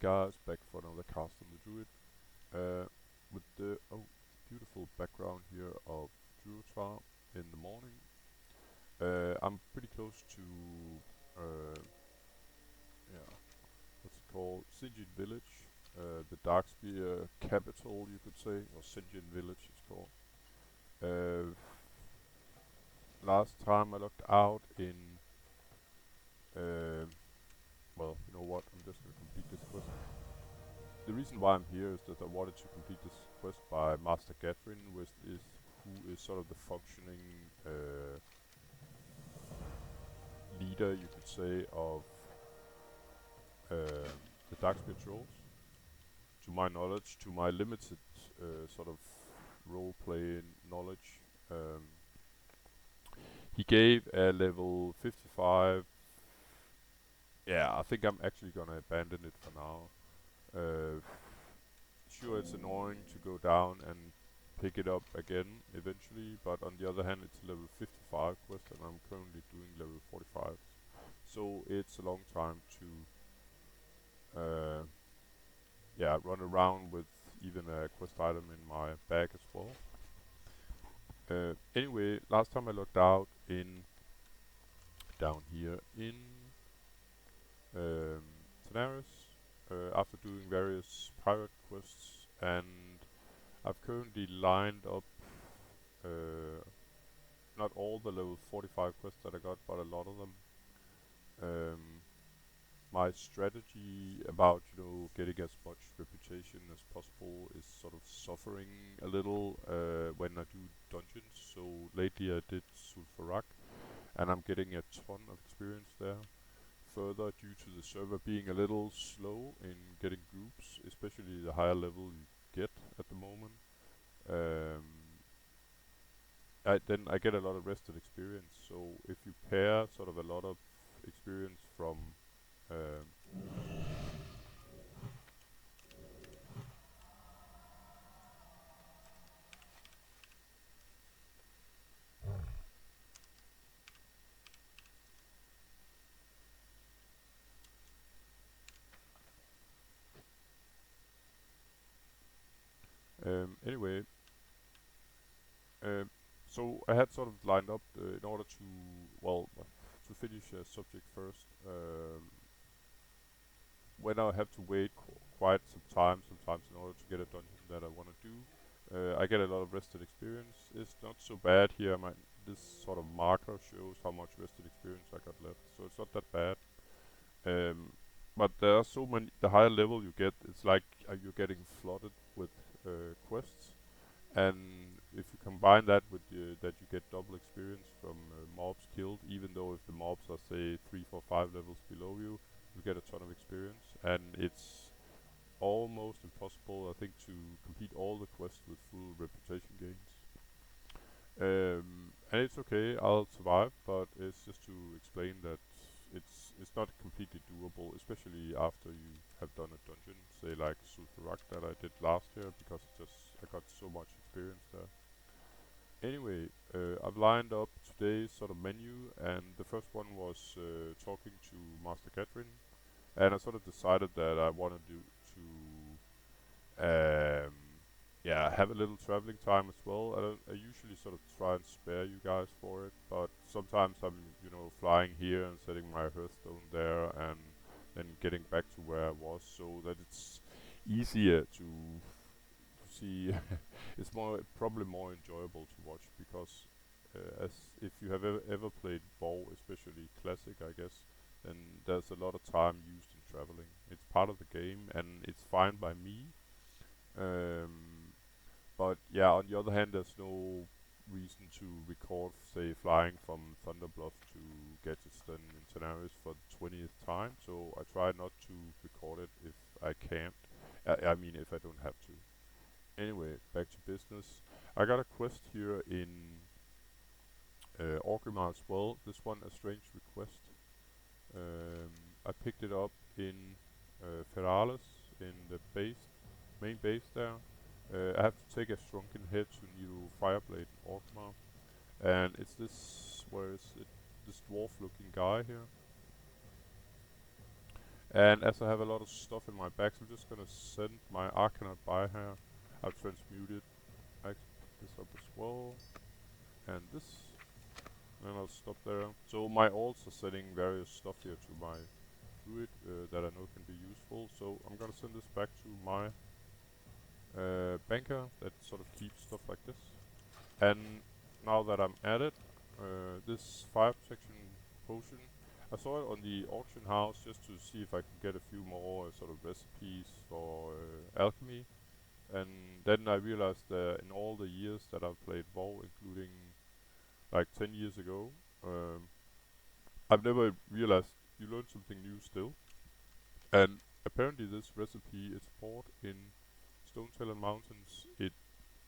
guys, back for another cast on the druid. With the beautiful background here of Durotar in the morning. I'm pretty close to uh, yeah, what's it called? Sinjin Village, the Darkspear capital, you could say, or Sinjin Village it's called. Uh, Last time I looked out in, uh, well, you know what? I'm just gonna complete this quest. The reason why I'm here is that I wanted to complete this quest by Master Gatrin, who is sort of the functioning leader, you could say, of the Darkspear trolls. To my knowledge, to my limited sort of role-play knowledge, he gave a level 55. Yeah, I think I'm actually gonna abandon it for now. Sure, it's annoying to go down and pick it up again eventually, but on the other hand, it's a level 55 quest, and I'm currently doing level 45. So it's a long time to run around with even a quest item in my bag as well. Anyway, last time I looked out in down here in um, Tenaris after doing various pirate quests, and I've currently lined up not all the level 45 quests that I got, but a lot of them. Um, my strategy about getting as much reputation as possible is sort of suffering a little when I do dungeons. So lately I did Sulfurak, and I'm getting a ton of experience there. Further, due to the server being a little slow in getting groups, especially the higher level you get at the moment, um, then I get a lot of rested experience. So if you pair sort of a lot of experience from um, anyway, um, so I had sort of lined up in order to, well, to finish a subject first. When I have to wait quite some time sometimes in order to get a dungeon that I want to do, I get a lot of rested experience. It's not so bad here. This sort of marker shows how much rested experience I got left, so it's not that bad. Um, but there are so many. The higher level you get, it's like you're getting flooded with quests, and if you combine that with that you get double experience from mobs killed, even though if the mobs are say 3, 4, 5 levels below you, you get a ton of experience, and it's almost impossible, I think, to complete all the quests with full reputation gains. And it's okay, I'll survive, but it's just to explain that it's not completely doable, especially after you have done a dungeon, say like Sulfurak that I did last year, because I got so much experience there. Anyway, I've lined up today's sort of menu, and the first one was talking to Master Catherine, and I sort of decided that I wanted to have a little traveling time as well. I usually sort of try and spare you guys for it, but sometimes I'm flying here and setting my hearthstone there, and then getting back to where I was, so that it's easier to see. It's probably more enjoyable to watch, because as if you have ever played WoW, especially classic, I guess, then there's a lot of time used in traveling. It's part of the game, and it's fine by me. Um, but yeah, on the other hand, there's no reason to record, say, flying from Thunderbluff to Gadsden in Tenaris for the 20th time. So I try not to record it if I can't. I mean, if I don't have to. Anyway, back to business. I got a quest here in Orgrimmar as well. This one, a strange request. I picked it up in Ferales, in the main base there. I have to take a shrunken head to Nero Fireblade in Orgrimmar, and it's this, where is it? This dwarf-looking guy here, And as I have a lot of stuff in my bags, I'm just gonna send my Arcanaut by here. I've transmuted. I can pick this up as well. And this. And I'll stop there. So my alts are sending various stuff here to my druid that I know can be useful. So I'm gonna send this back to my banker that sort of keeps stuff like this. And now that I'm at it, this fire protection potion, I saw it on the auction house just to see if I could get a few more sort of recipes for alchemy. And then I realized that in all the years that I've played WoW, including like 10 years ago, um, I've never realized you learn something new still. And apparently this recipe is bought in Stone Talon Mountains.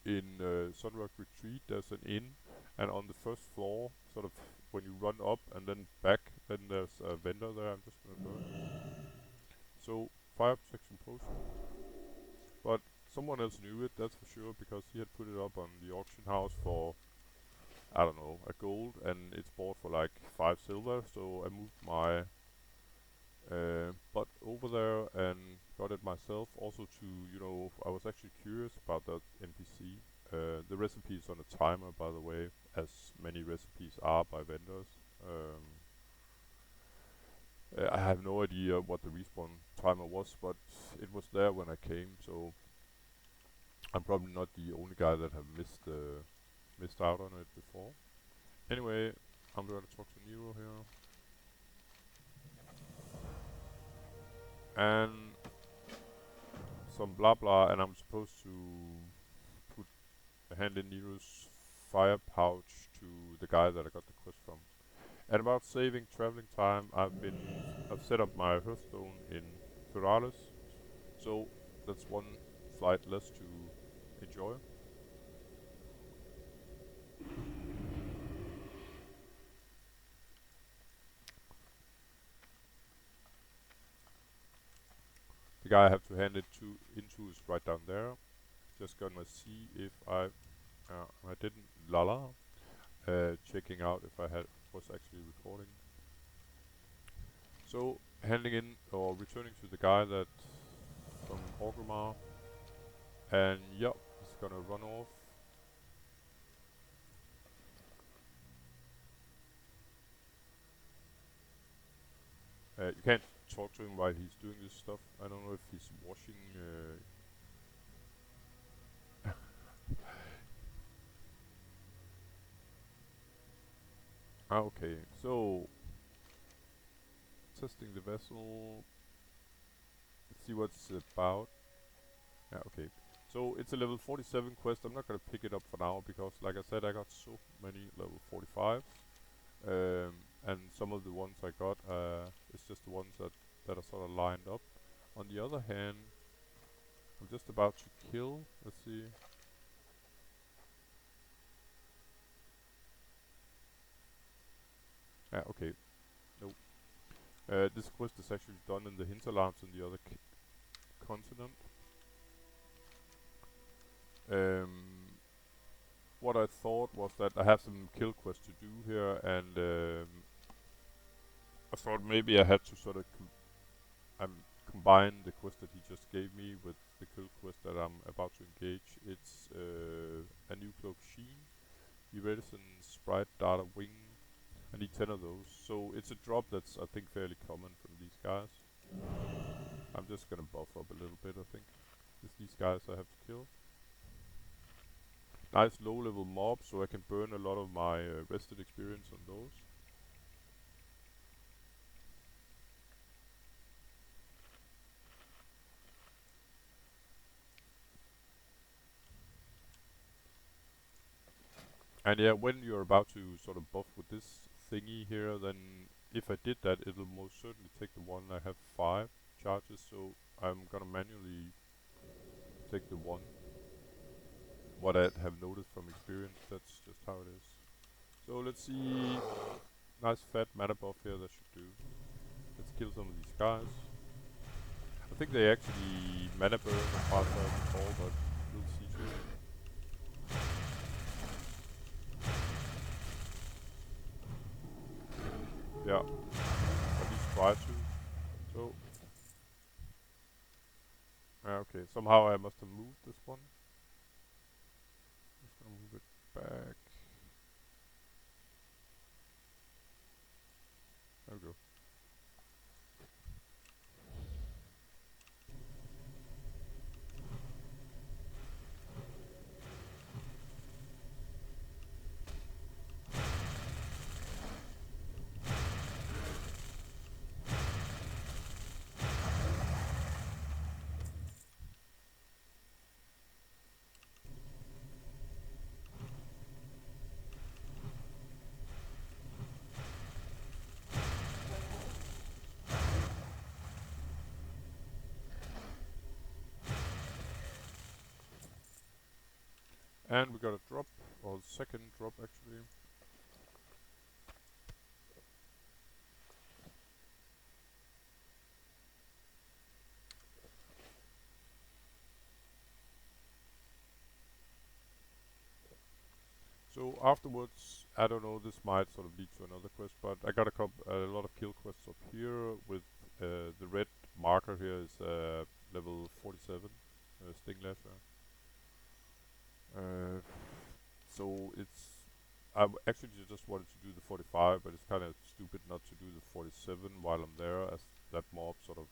In Sunrock Retreat, there's an inn, and on the first floor, sort of when you run up and then back, then there's a vendor there. I'm just gonna burn. So fire protection potion, but someone else knew it, that's for sure, because he had put it up on the auction house for I don't know a gold, and it's bought for like 5 silver. So I moved my butt over there and got it myself. Also to I was actually curious about that NPC. The recipe is on a timer, by the way, as many recipes are by vendors. I have no idea what the respawn timer was, but it was there when I came, so I'm probably not the only guy that have missed out on it before. Anyway, I'm gonna talk to Nero here. And some blah blah, and I'm supposed to put hand in Nero's fire pouch to the guy that I got the quest from. And about saving traveling time, I've set up my hearthstone in Ferales, so that's one flight less to enjoy. The guy I have to hand it into is right down there. Just gonna see if I didn't lala. Checking out if I was actually recording. So handing in or returning to the guy that from Orgrimmar, and yep, he's gonna run off. You can't talk to him while he's doing this stuff. I don't know if he's washing. Okay, so testing the vessel. Let's see what it's about. Yeah, okay. So it's a level 47 quest. I'm not gonna pick it up for now because, like I said, I got so many level 45s, and some of the ones I got, it's just the ones that are sort of lined up. On the other hand, I'm just about to kill. Let's see. Okay. Nope. This quest is actually done in the hinterlands in the other continent. What I thought was that I have some kill quests to do here, and I thought maybe I had to sort of combine the quest that he just gave me with the kill quest that I'm about to engage. It's a new Cloak Sheen, Iridescent Sprite Data Wing. I need 10 of those, so it's a drop that's I think fairly common from these guys. I'm just gonna buff up a little bit, I think. It's these guys I have to kill. Nice low level mobs, so I can burn a lot of my rested experience on those. And yeah, when you're about to sort of buff with this thingy here, then if I did that, it'll most certainly take the one. I have 5 charges, so I'm gonna manually take the one. What I have noticed from experience, that's just how it is. So let's see. Nice fat mana buff here, that should do. Let's kill some of these guys. I think they actually mana burn faster before, but we'll see too. Yeah, at least try to. So Okay, somehow I must have moved this one. Just gonna move it back. There we go. And we got a drop, or second drop actually. So afterwards, I don't know, this might sort of lead to another quest, but I got a lot of kill quests up here with the red marker here is level 47, Sting Lasher. Uh, so actually just wanted to do the 45, but it's kind of stupid not to do the 47 while I'm there, as that mob sort of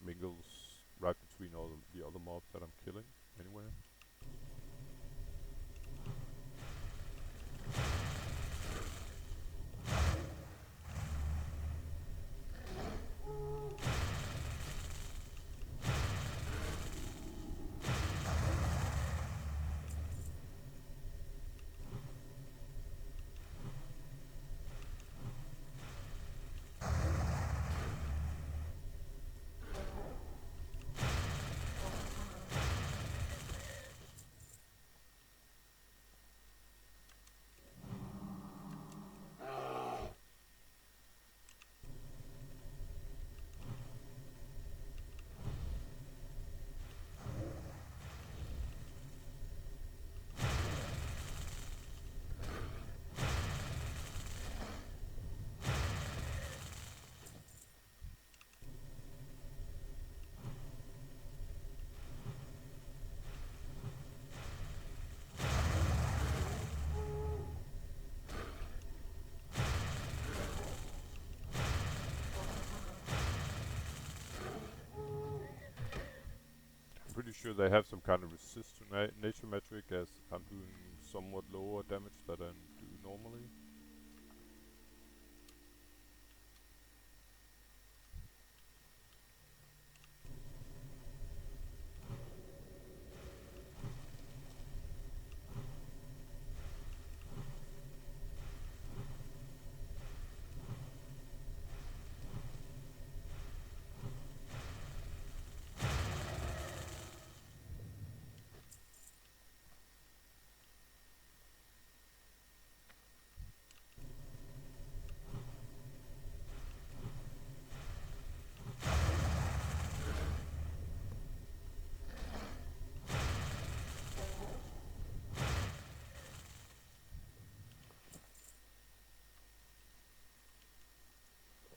mingles right between all the other mobs that I'm killing anyway. I'm pretty sure they have some kind of resist to nature metric, as I'm doing somewhat lower damage than I do normally.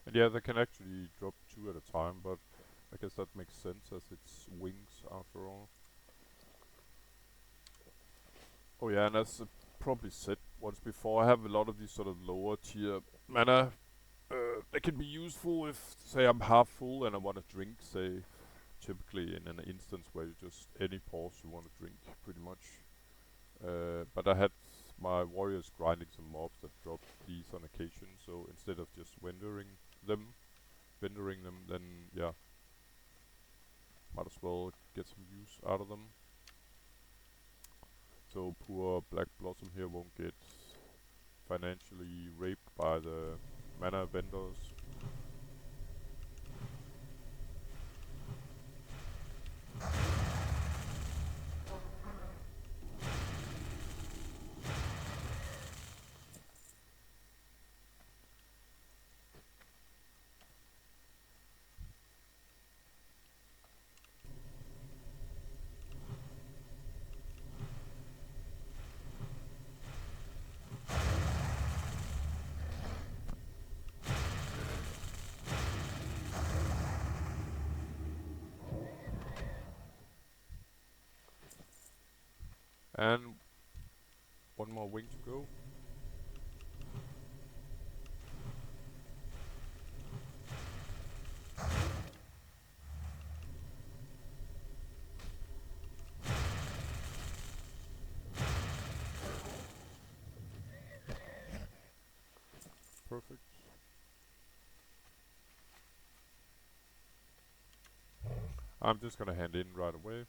And yeah, they can actually drop 2 at a time, but I guess that makes sense as it's wings after all. Oh yeah, and as I probably said once before, I have a lot of these sort of lower tier mana. They can be useful if, say, I'm half full and I want to drink, say, typically in an instance where you just any pause you want to drink, pretty much. But I had my warriors grinding some mobs that dropped these on occasion, so instead of just them, then yeah, might as well get some use out of them. So poor Black Blossom here won't get financially raped by the mana vendors. And one more wing to go. Perfect. I'm just gonna hand in right away.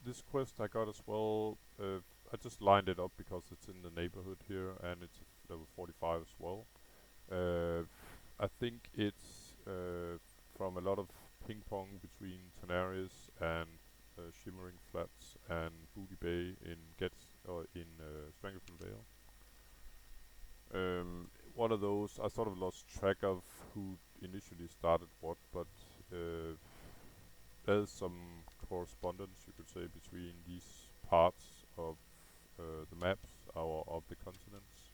This quest I got as well. I just lined it up because it's in the neighborhood here and it's level 45 as well. I think it's from a lot of ping pong between Tenaris and Shimmering Flats and Booty Bay in Strangleton Vale. One of those, I sort of lost track of who initially started what, but there's some correspondence, you could say, between these parts of the maps, of the continents,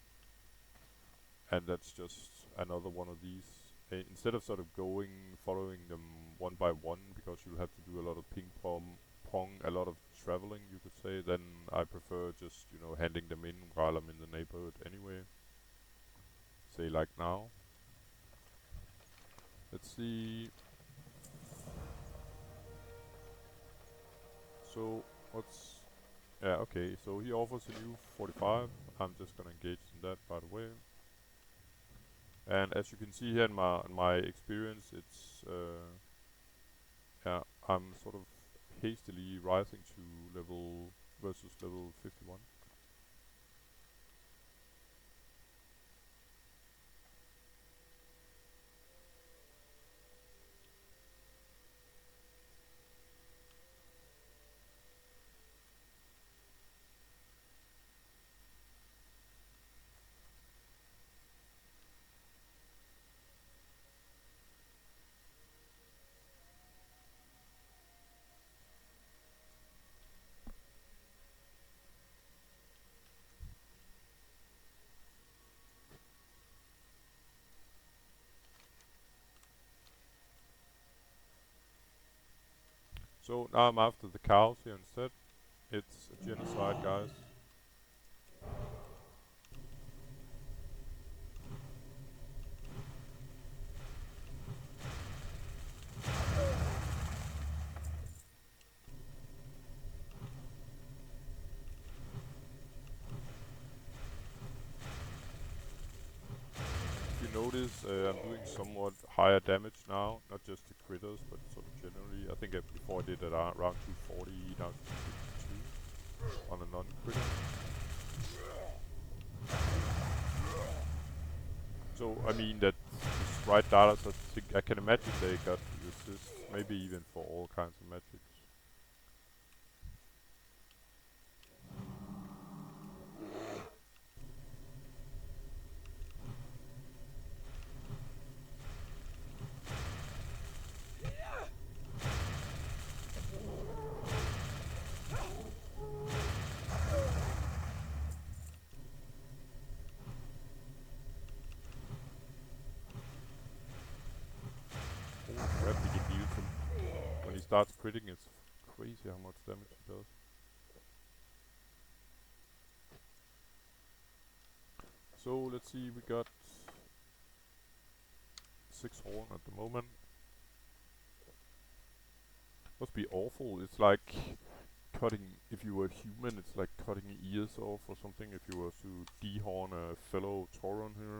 and that's just another one of these. Instead of sort of following them one by one, because you'll have to do a lot of pong, a lot of traveling, you could say, then I prefer just, handing them in while I'm in the neighborhood anyway. Say like now. Let's see. So, what's... Yeah, okay, so he offers a new 45. I'm just gonna engage in that, by the way. And as you can see here in my experience, it's yeah, I'm sort of hastily rising to level 51. So now I'm after the cows here instead. It's a genocide, guys. If you notice, I'm doing somewhat higher damage now, not just the critters, but sort of generally. I think before I did it around 240, now it's 252 on a non-critter. So I mean that this right data, so I can imagine they got resist, maybe even for all kinds of magics. Holy crap, he can deal some. When he starts critting, it's crazy how much damage he does. So let's see, we got 6 horn at the moment. Must be awful. It's like cutting, if you were human, it's like cutting ears off or something if you were to dehorn a fellow Tauron here.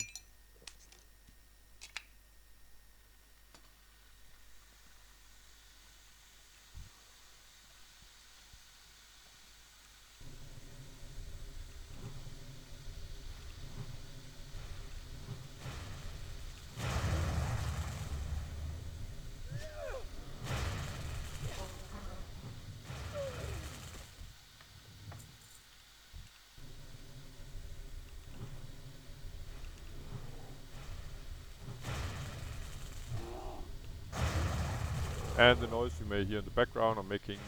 And the noise you may hear in the background, I'm making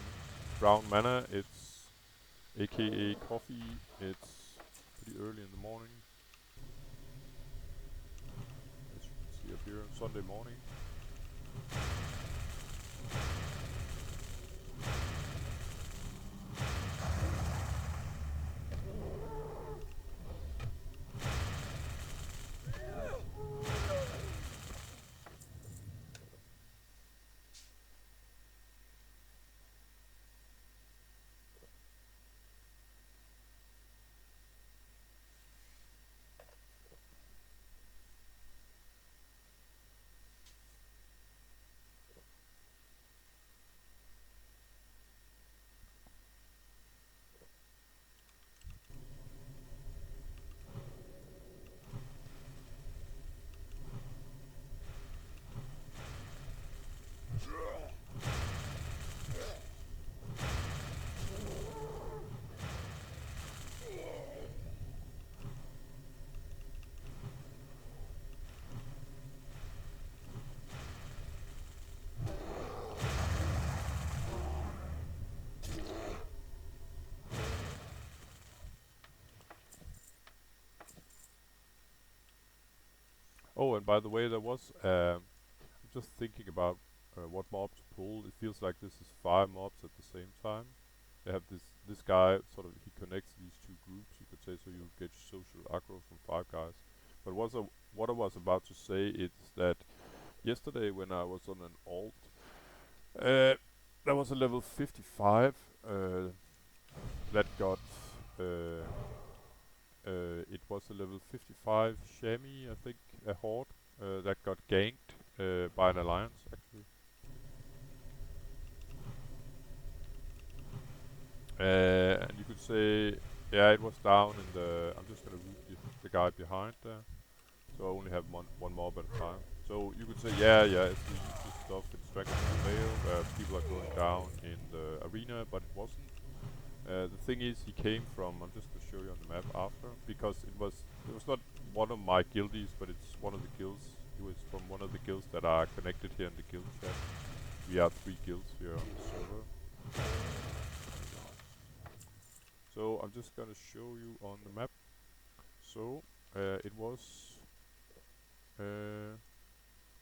brown mana. It's aka coffee. It's pretty early in the morning, as you can see up here, Sunday morning. Oh, and by the way, there was. I'm just thinking about what mob to pull. It feels like this is 5 mobs at the same time. They have this guy sort of he connects these two groups. You could say so you get social aggro from 5 guys. But what I was about to say is that yesterday when I was on an alt, uh, there was a level 55 that got. Uh, it was a level 55 Shami, I think, a horde that got ganked by an alliance, actually. And you could say, yeah, it was down in the. I'm just gonna root the guy behind there, so I only have one mob at a time. So you could say, yeah, it's the usual stuff in Dragon Vale, where people are going down in the arena, but it wasn't. The thing is, he came from. I'm just gonna show you on the map after, because it was not one of my guildies, but it's one of the guilds. It was from one of the guilds that are connected here in the guild chat. We are 3 guilds here on the server. So I'm just gonna show you on the map. So it was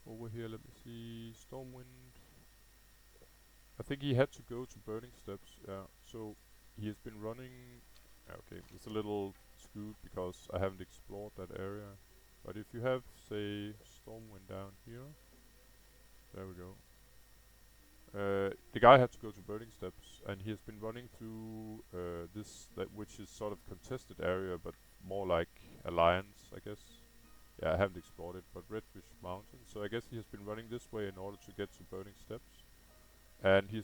over here. Let me see, Stormwind. I think he had to go to Burning Steps. Yeah. So he has been running. Okay, it's a little skewed because I haven't explored that area. But if you have, say, Stormwind down here, there we go. The guy had to go to Burning Steps, and he has been running through which is sort of contested area, but more like Alliance, I guess. Yeah, I haven't explored it, but Redfish Mountain. So I guess he has been running this way in order to get to Burning Steps, and he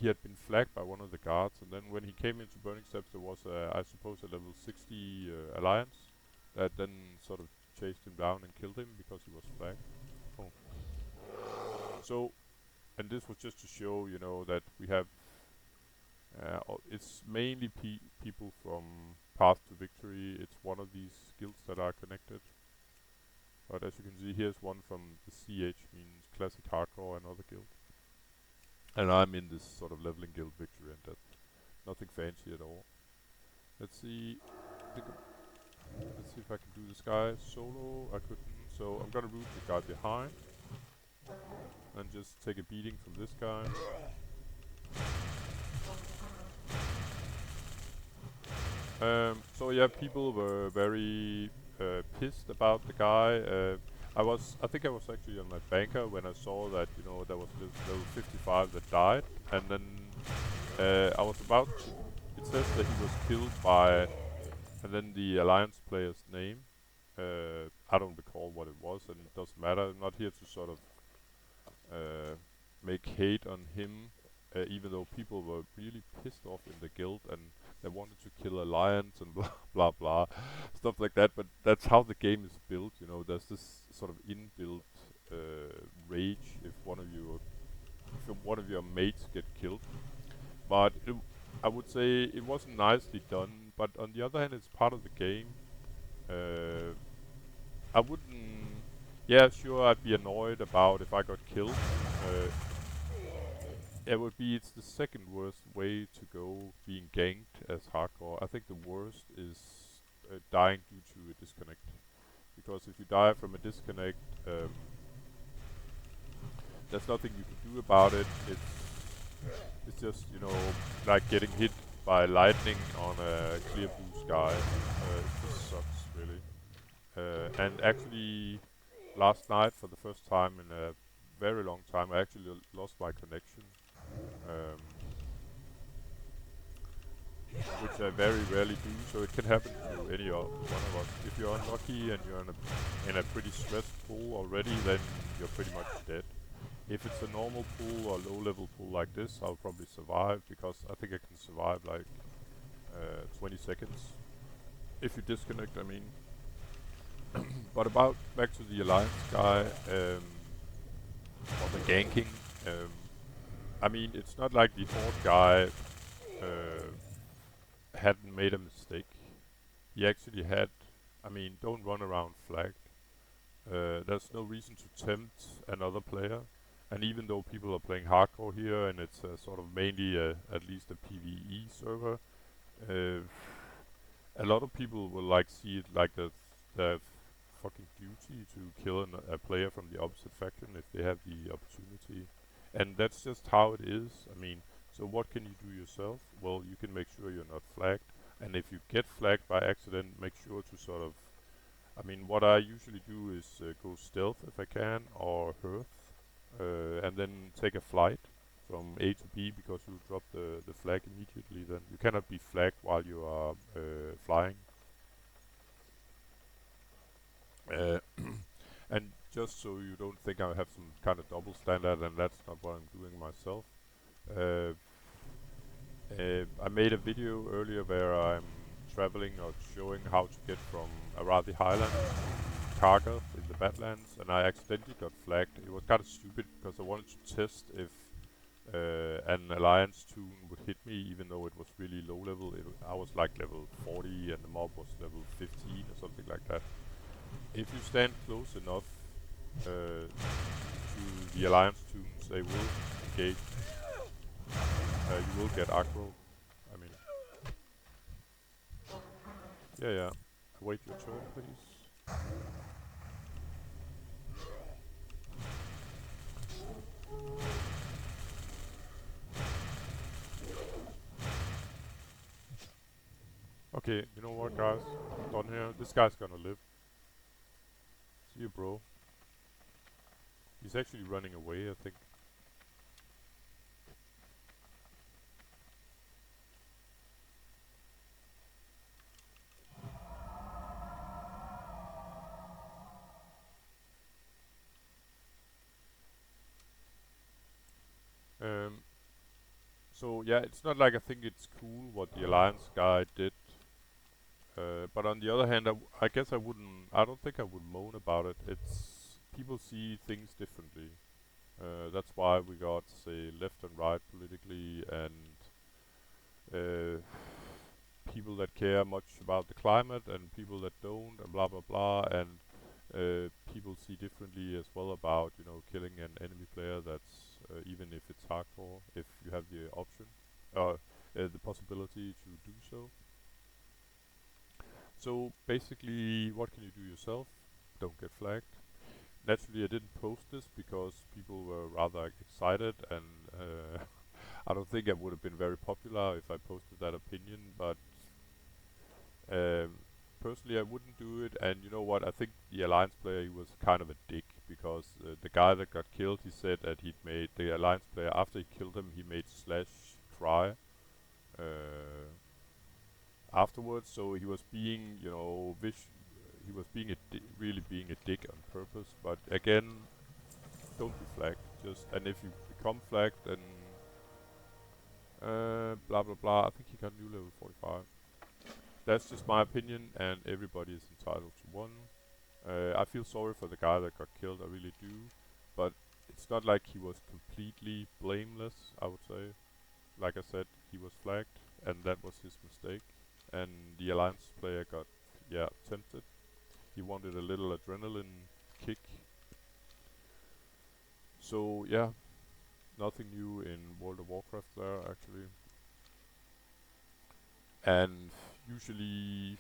had been flagged by one of the guards, and then when he came into Burning Steps, there was I suppose a level 60 Alliance that then sort of chased him down and killed him because he was flagged. Oh. So, and this was just to show, that we have. It's mainly people from Path to Victory. It's one of these guilds that are connected. But as you can see, here's one from the CH, means Classic Hardcore, another guild. And I'm in this sort of leveling guild, Victory and Death. Nothing fancy at all. Let's see. Let's see if I can do this guy solo. I couldn't, so I'm gonna root the guy behind and just take a beating from this guy. So yeah, people were very pissed about the guy. I think I was actually on my banker when I saw that there was this level 55 that died, and then I was about to. It says that he was killed by, and then the alliance player's name. I don't recall what it was, and it doesn't matter. I'm not here to sort of make hate on him, even though people were really pissed off in the guild and they wanted to kill Alliance and blah blah blah, stuff like that. But that's how the game is built, There's this sort of inbuilt rage if one of your mates get killed. But I would say it wasn't nicely done. But on the other hand, it's part of the game. I wouldn't. Yeah, sure, I'd be annoyed about if I got killed. It's the second worst way to go being ganked as hardcore. I think the worst is dying due to a disconnect. Because if you die from a disconnect, there's nothing you can do about it. It's just, like getting hit by lightning on a clear blue sky. It just sucks, really. And actually, last night, for the first time in a very long time, I actually lost my connection. Which I very rarely do, so it can happen to any one of us. If you're unlucky and you're in a pretty stressed pool already, then you're pretty much dead. If it's a normal pool or low level pool like this, I'll probably survive, because I think I can survive like 20 seconds. If you disconnect, I mean. But back to the Alliance guy, or the ganking. I mean, it's not like the Horde guy hadn't made a mistake. He actually had. I mean, don't run around flagged. There's no reason to tempt another player. And even though people are playing hardcore here, and it's sort of mainly at least a PvE server, a lot of people will like see it like the fucking duty to kill a player from the opposite faction if they have the opportunity. And that's just how it is. I mean, so what can you do yourself? Well, you can make sure you're not flagged. And if you get flagged by accident, make sure to sort of... I mean, what I usually do is go stealth if I can, or hearth, and then take a flight from A to B because you drop the flag immediately. Then you cannot be flagged while you are flying. Uh, and just so you don't think I have some kind of double standard, and that's not what I'm doing myself. Uh, I made a video earlier where I'm traveling or showing how to get from Arathi Highlands to Karga in the Badlands, and I accidentally got flagged. It was kind of stupid because I wanted to test if an alliance tune would hit me, even though it was really low level. I was like level 40 and the mob was level 15 or something like that. If you stand close enough to the alliance tunes, they will engage. You will get aggro. I mean, yeah. Wait your turn, please. Okay, you know what, guys? I'm done here. This guy's gonna live. See you, bro. He's actually running away, I think. Um, so yeah, it's not like I think it's cool what the Alliance guy did. But on the other hand, I guess I wouldn't. I don't think I would moan about it. It's people see things differently. That's why we got say left and right politically, and people that care much about the climate and people that don't, and blah blah blah. And people see differently as well about killing an enemy player. That's even if it's hardcore, if you have the option, the possibility to do so. So basically, what can you do yourself? Don't get flagged. Naturally, I didn't post this because people were rather excited, and I don't think I would have been very popular if I posted that opinion. But um, personally, I wouldn't do it. And you know what? I think the Alliance player, he was kind of a dick because the guy that got killed, he said that he'd made the Alliance player after he killed him, he made Slash cry. Afterwards, so he was being, he was being really being a dick on purpose. But again, don't be flagged. And if you become flagged, then blah blah blah. I think he got new level 45. That's just my opinion, and everybody is entitled to one. I feel sorry for the guy that got killed. I really do, but it's not like he was completely blameless. I would say, like I said, he was flagged, and that was his mistake. And the Alliance player got, tempted. He wanted a little adrenaline kick. So yeah, nothing new in World of Warcraft there actually. And usually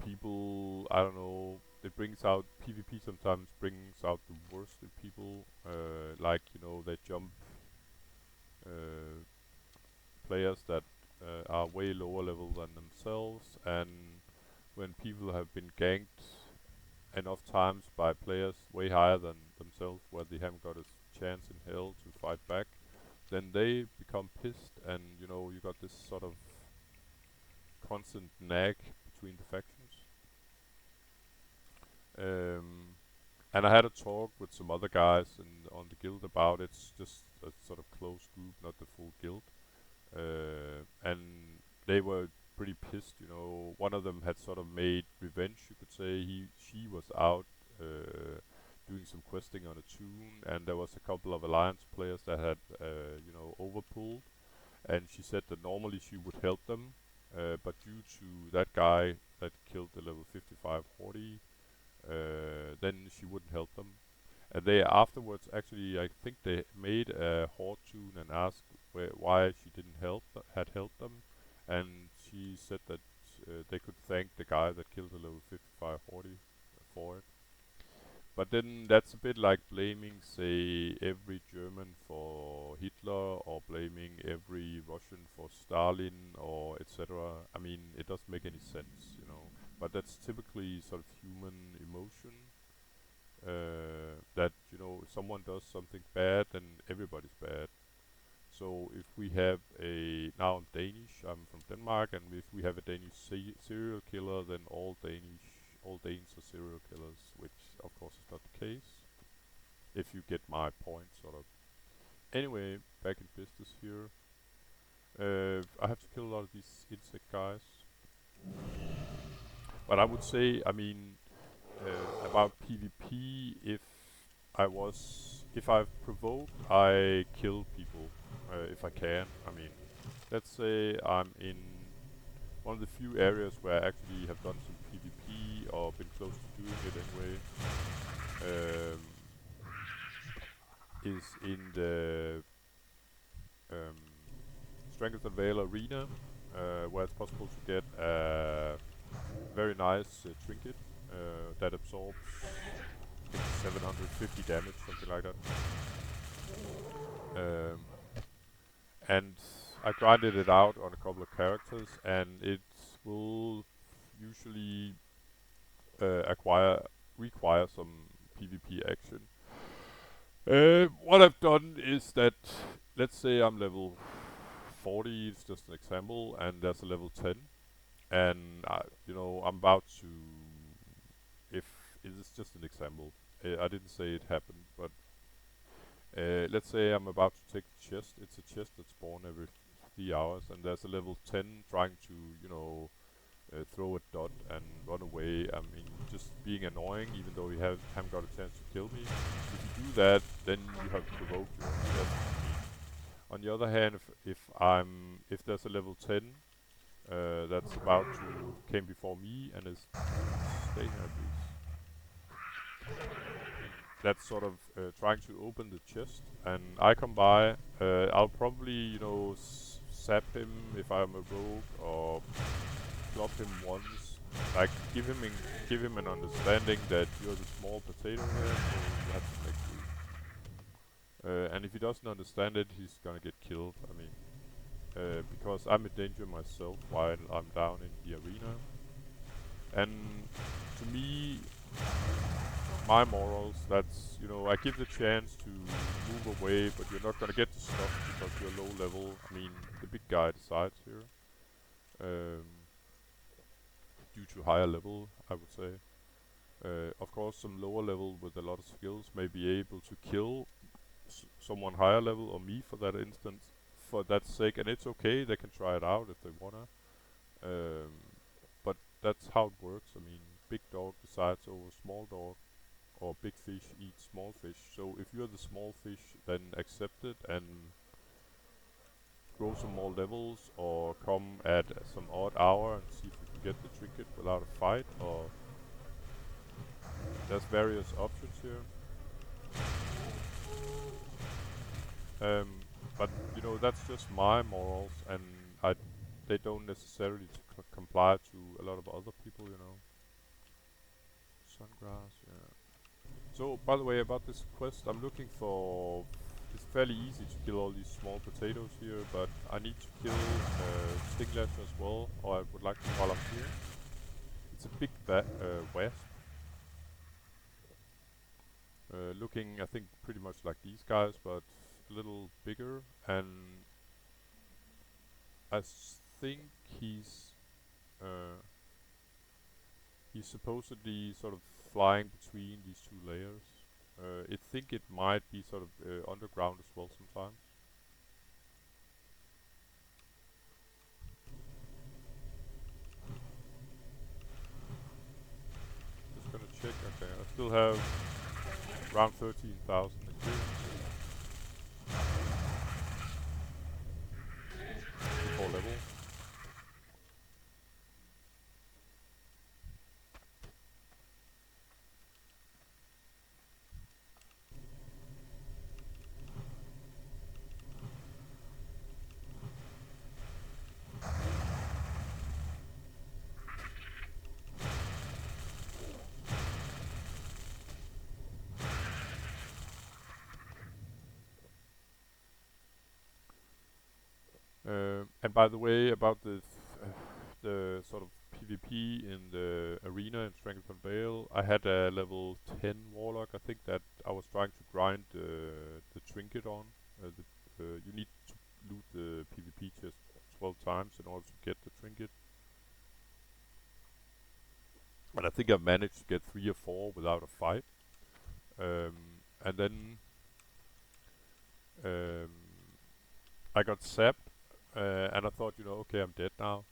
people, I don't know, it brings out PvP sometimes brings out the worst in people. Like they jump players that are way lower level than themselves, and when people have been ganked enough times by players way higher than themselves, where they haven't got a chance in hell to fight back, then they become pissed, and you got this sort of constant nag between the factions. And I had a talk with some other guys on the guild about it. It's just a sort of close group, not the full guild. And they were pretty pissed. One of them had sort of made revenge, you could say. She was out doing some questing on a tune, and there was a couple of Alliance players that had, overpulled. And she said that normally she would help them, but due to that guy that killed the level 55 Hordy, then she wouldn't help them. And they afterwards, actually, I think they made a Horde tune and asked why she didn't had helped them. And she said that they could thank the guy that killed a level 55 40 for it. But then that's a bit like blaming, say, every German for Hitler or blaming every Russian for Stalin or etc. I mean, it doesn't make any sense, you know. But that's typically sort of human emotion. That you know, if someone does something bad, then everybody's bad. So if we have a now I'm Danish, I'm from Denmark, and if we have a Danish serial killer, then all Danes are serial killers, which of course is not the case. If you get my point, sort of. Anyway, back in business here. I have to kill a lot of these insect guys, but I would say, I mean, about PvP, if I've provoked, I kill people if I can. I mean, let's say I'm in one of the few areas where I actually have done some PvP or been close to doing it anyway. Is in the um, Strength and Veil arena, where it's possible to get a very nice trinket that absorbs, I think, 750 damage, something like that. Um, and I grinded it out on a couple of characters, and it will usually require some PvP action. What I've done is that, let's say I'm level 40, it's just an example, and there's a level 10, and you know, I'm about to, if it is just an example, I didn't say it happened, but let's say I'm about to take the chest. It's a chest that's spawned every 3 hours, and there's a level 10 trying to, you know, throw a dot and run away. I mean, just being annoying, even though you haven't got a chance to kill me. If you do that, then you have provoked your own death. On the other hand, if there's a level 10 that's about to came before me and is stay here, please. That's sort of trying to open the chest, and I come by. I'll probably, you know, sap him if I'm a rogue, or club him once. Like give him an understanding that you're the small potato here, so you have to make do. And if he doesn't understand it, he's gonna get killed. I mean, because I'm a danger myself while I'm down in the arena. And to me, my morals, that's, you know, I give the chance to move away, but you're not gonna get the stuff because you're low level. I mean, the big guy decides here. Due to higher level, I would say. Of course, some lower level with a lot of skills may be able to kill someone higher level, or me for that instance, for that sake, and it's okay, they can try it out if they wanna. Um, but that's how it works. I mean, big dog decides over small dog, or big fish eats small fish. So if you're the small fish, then accept it and grow some more levels, or come at some odd hour and see if you can get the trinket without a fight, or there's various options here. But you know, that's just my morals, and they don't necessarily comply to a lot of other people, you know. Sungrass, yeah. So, by the way, about this quest, I'm looking for. It's fairly easy to kill all these small potatoes here, but I need to kill Stinglash as well, or I would like to while I'm here. It's a big wasp. Looking, I think, pretty much like these guys, but a little bigger, and I think uh, he's supposedly sort of flying between these two layers. I think it might be sort of underground as well sometimes. Just gonna check. Okay, I still have around 13,000 experience before level. And by the way, about the sort of PvP in the arena in Strength and Vale, I had a level 10 warlock. I think that I was trying to grind the trinket on. You need to loot the PvP chest 12 times in order to get the trinket. And I think I managed to get 3 or 4 without a fight. And then um, I got zapped, and I thought, okay, I'm dead now.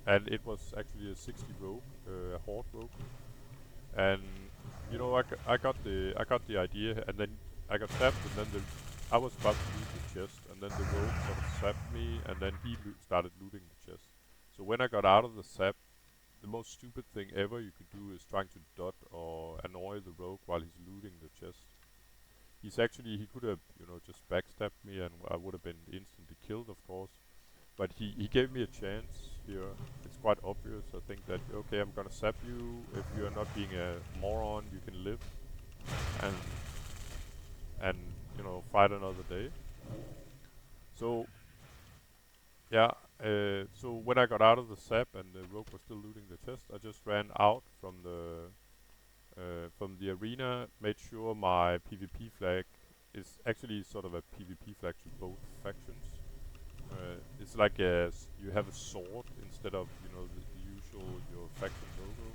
And it was actually a 60 rogue, a horde rogue. And I got the idea, and then I got zapped, and then I was about to loot the chest, and then the rogue sort of zapped me, and then he started looting the chest. So when I got out of the zap, the most stupid thing ever you could do is trying to dot or annoy the rogue while he's looting the chest. He could have, just backstabbed me, and I would have been instantly killed, of course. But he gave me a chance here. It's quite obvious. I think that, okay, I'm gonna zap you. If you're not being a moron, you can live and and fight another day. So yeah. So when I got out of the zap and the rogue was still looting the chest, I just ran out from the arena, made sure my PvP flag is actually sort of a PvP flag to both factions. It's like you have a sword instead of the usual your faction logo.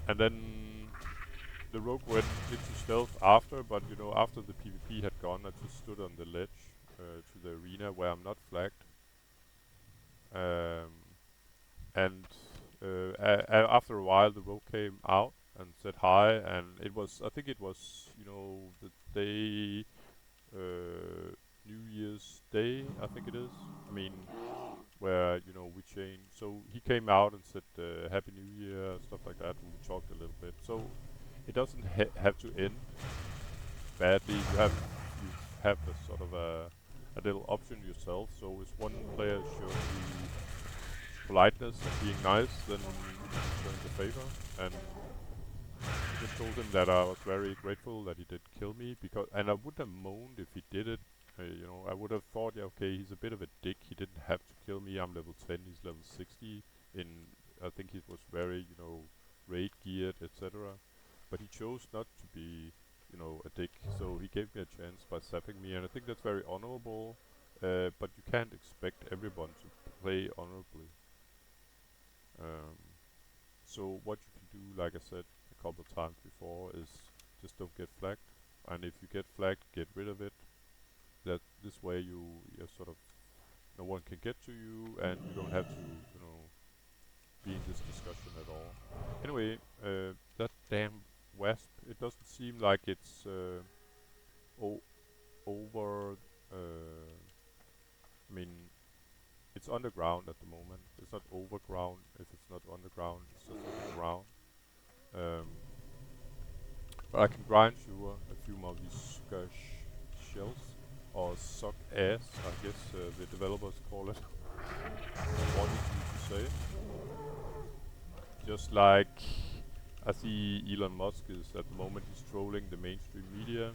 And then the rogue went into stealth after, but after the PvP had gone, I just stood on the ledge to the arena where I'm not flagged. Um, and after a while, the rogue came out and said hi, and I think it was the day New Year's Day, I think it is. I mean, where we changed. So he came out and said Happy New Year, stuff like that, and we talked a little bit. So it doesn't have to end badly. You have a sort of a little option yourself. So if one player shows you politeness and being nice, then you return the favor. And I just told him that I was very grateful that he did kill me, and I wouldn't have moaned if he did it. I would have thought, yeah, okay, he's a bit of a dick. He didn't have to kill me. I'm level 10. He's level 60. I think he was very, raid geared, etc. But he chose not to be, a dick. So he gave me a chance by zapping me, and I think that's very honorable. But you can't expect everyone to play honorably. Um, so what you can do, like I said a couple of times before, is just don't get flagged. And if you get flagged, get rid of it. That this way you're sort of no one can get to you, and you don't have to be in this discussion at all. Anyway, that damn wasp. It doesn't seem like it's over. I mean, it's underground at the moment. It's not overground. If it's not underground, it's just underground. Um, but I can grind you a few more of these shells. Or suck ass, I guess the developers call it. What is you to say? Just like I see Elon Musk is at the moment he's trolling the mainstream media.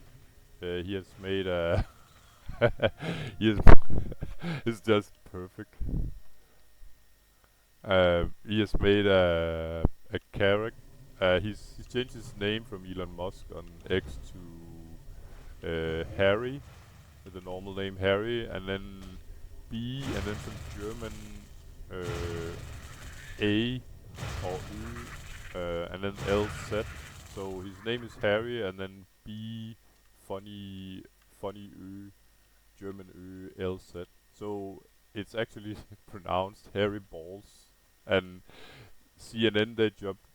He has made a he has it's just perfect. He has made a character. He's changed his name from Elon Musk on X to Harry, with the normal name Harry, and then B, and then some German A or Ö, and then LZ. So his name is Harry, and then B, funny Ö, German Ö, LZ. So it's actually pronounced Harry Balls, and CNN they jumped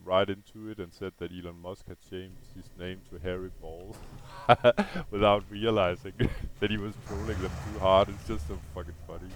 right into it and said that Elon Musk had changed his name to Harry Balls without realizing that he was trolling them too hard. It's just so fucking funny.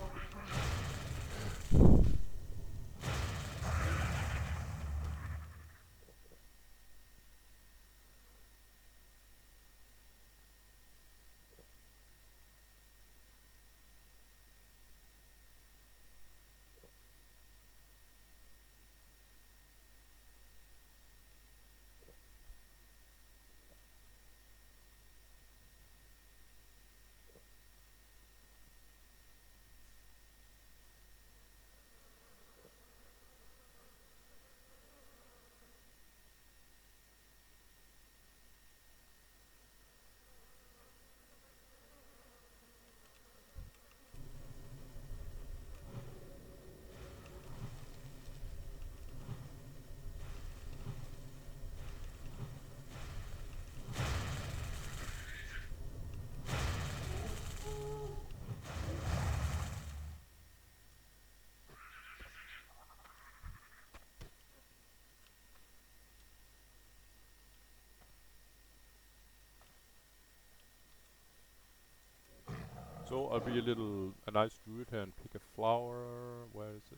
I'll be a nice druid here and pick a flower. Where is it?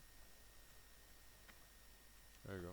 There you go.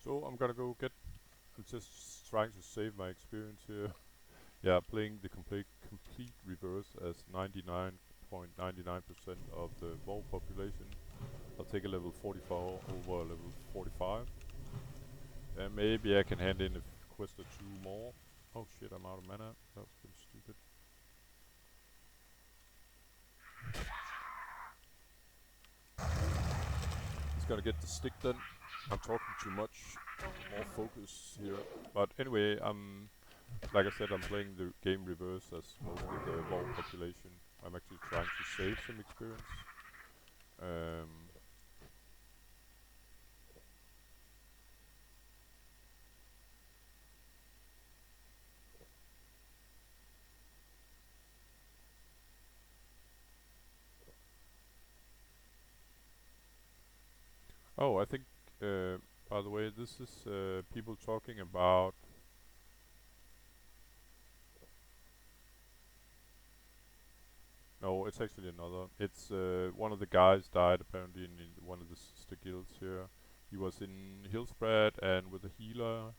So I'm gonna go get. I'm just trying to save my experience here. Yeah, playing the complete reverse as 99.99% of the world population. I'll take a level 44 over level 45. And maybe I can hand in a quest or two more. Oh shit, I'm out of mana. That was pretty stupid. He's gonna get the stick then. I'm talking too much. More focus here. But anyway, like I said, I'm playing the game reverse as most of the world population. I'm actually trying to save some experience. Oh, I think, by the way, this is people talking about. No, it's actually another. It's one of the guys died apparently in one of the sister guilds here. He was in Hillspread and with a healer,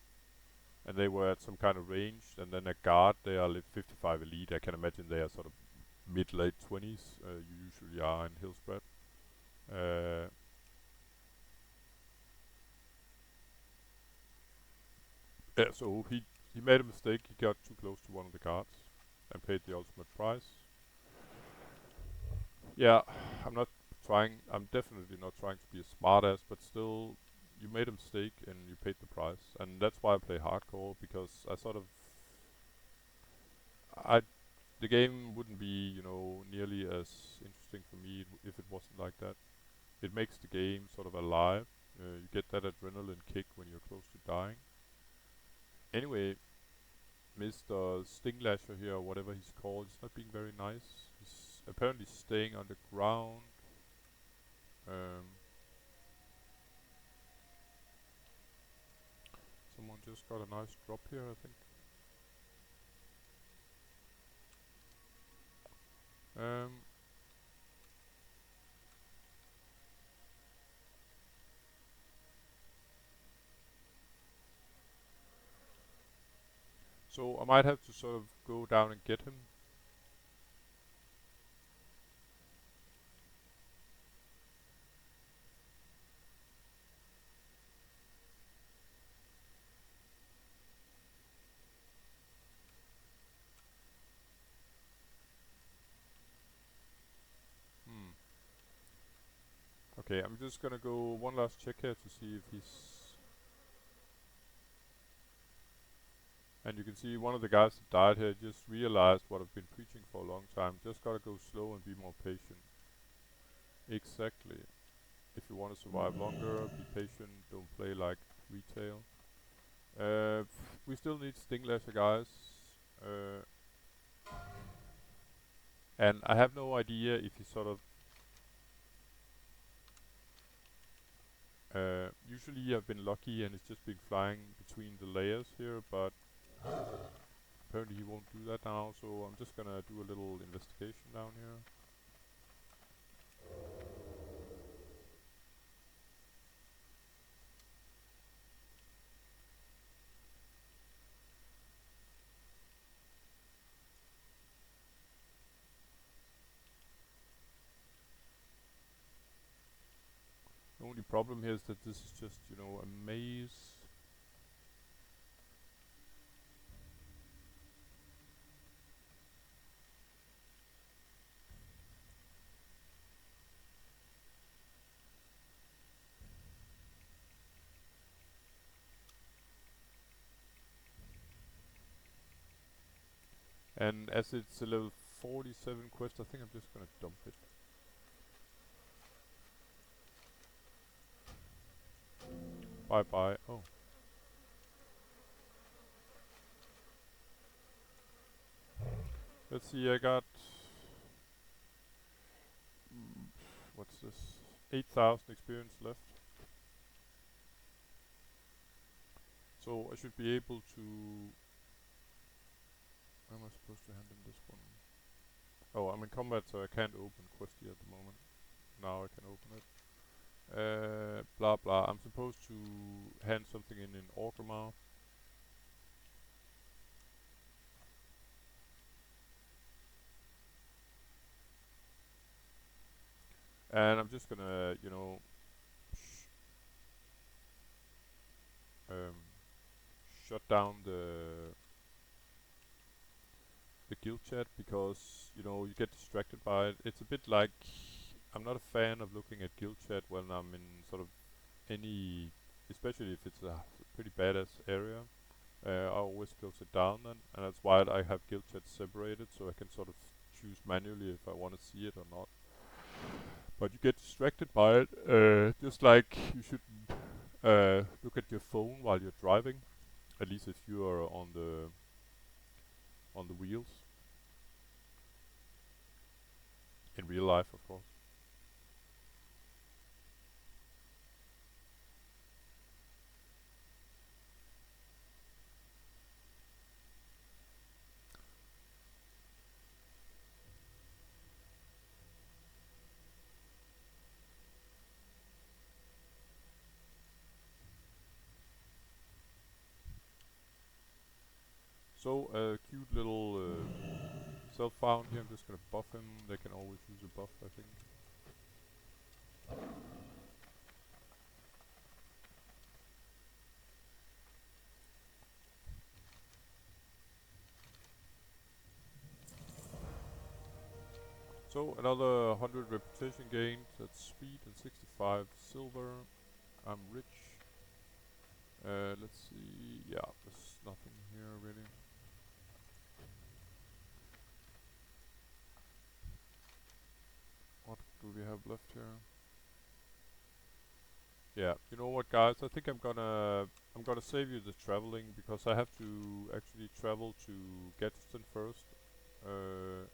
and they were at some kind of range. And then a guard, they are 55 elite. I can imagine they are sort of mid-late 20s. You usually are in Hillspread. Yeah, so he made a mistake. He got too close to one of the guards and paid the ultimate price. Yeah, I'm not trying. I'm definitely not trying to be a smartass, but still, you made a mistake and you paid the price, and that's why I play hardcore, because I sort of, I the game wouldn't be nearly as interesting for me if it wasn't like that. It makes the game sort of alive. You get that adrenaline kick when you're close to dying. Anyway, Mr. Stinglasher here, or whatever he's called, he's not being very nice. He's apparently staying underground. Um, Someone just got a nice drop here, I think. Um, so I might have to sort of go down and get him. Hmm. Okay, I'm just gonna go one last check here to see if he's. And you can see one of the guys that died here just realized what I've been preaching for a long time. Just gotta go slow and be more patient. Exactly. If you want to survive longer, be patient. Don't play like retail. We still need Stinglasher, guys. Uh, and I have no idea if he sort of. Usually I've been lucky and it's just been flying between the layers here, but apparently he won't do that now, so I'm just gonna do a little investigation down here. only problem here is that this is just, you know, a maze. And as it's a level 47 quest, I think I'm just gonna dump it. Bye bye. Oh. Let's see, I got... what's this? 8,000 experience left. So I should be able to... How am I supposed to handle this one? Oh, I'm in combat, so I can't open Questy at the moment. Now I can open it. Blah blah. I'm supposed to hand something in Orgrimmar. And I'm just gonna, you know, um, shut down the guild chat because, you know, you get distracted by it. It's a bit like, I'm not a fan of looking at guild chat when I'm in sort of any, especially if it's a pretty badass area. I always close it down then, and that's why I have guild chat separated, so I can sort of choose manually if I want to see it or not. But you get distracted by it, just like you shouldn't look at your phone while you're driving, at least if you are on the wheels. In real life, of course. So, cute little self-found here. I'm just gonna buff him. They can always use a buff, I think. So, another 100 reputation gained. That's speed and 65 silver. I'm rich. Let's see. Yeah, there's nothing here really. What do we have left here? Yeah, you know what, guys? I think I'm gonna save you the traveling because I have to actually travel to Gadsden first, uh,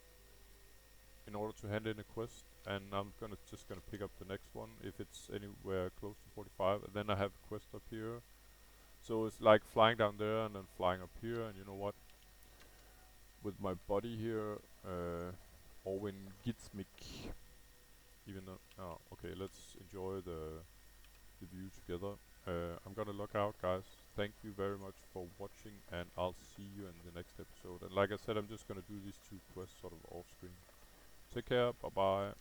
in order to hand in a quest, and I'm just gonna pick up the next one if it's anywhere close to 45, and then I have a quest up here. So it's like flying down there and then flying up here, and you know what? With my body here, Orwin Gitsmik. Even though, oh, okay, let's enjoy the view together. I'm gonna log out, guys. Thank you very much for watching, and I'll see you in the next episode. And like I said, I'm just gonna do these two quests sort of off screen. Take care, bye bye.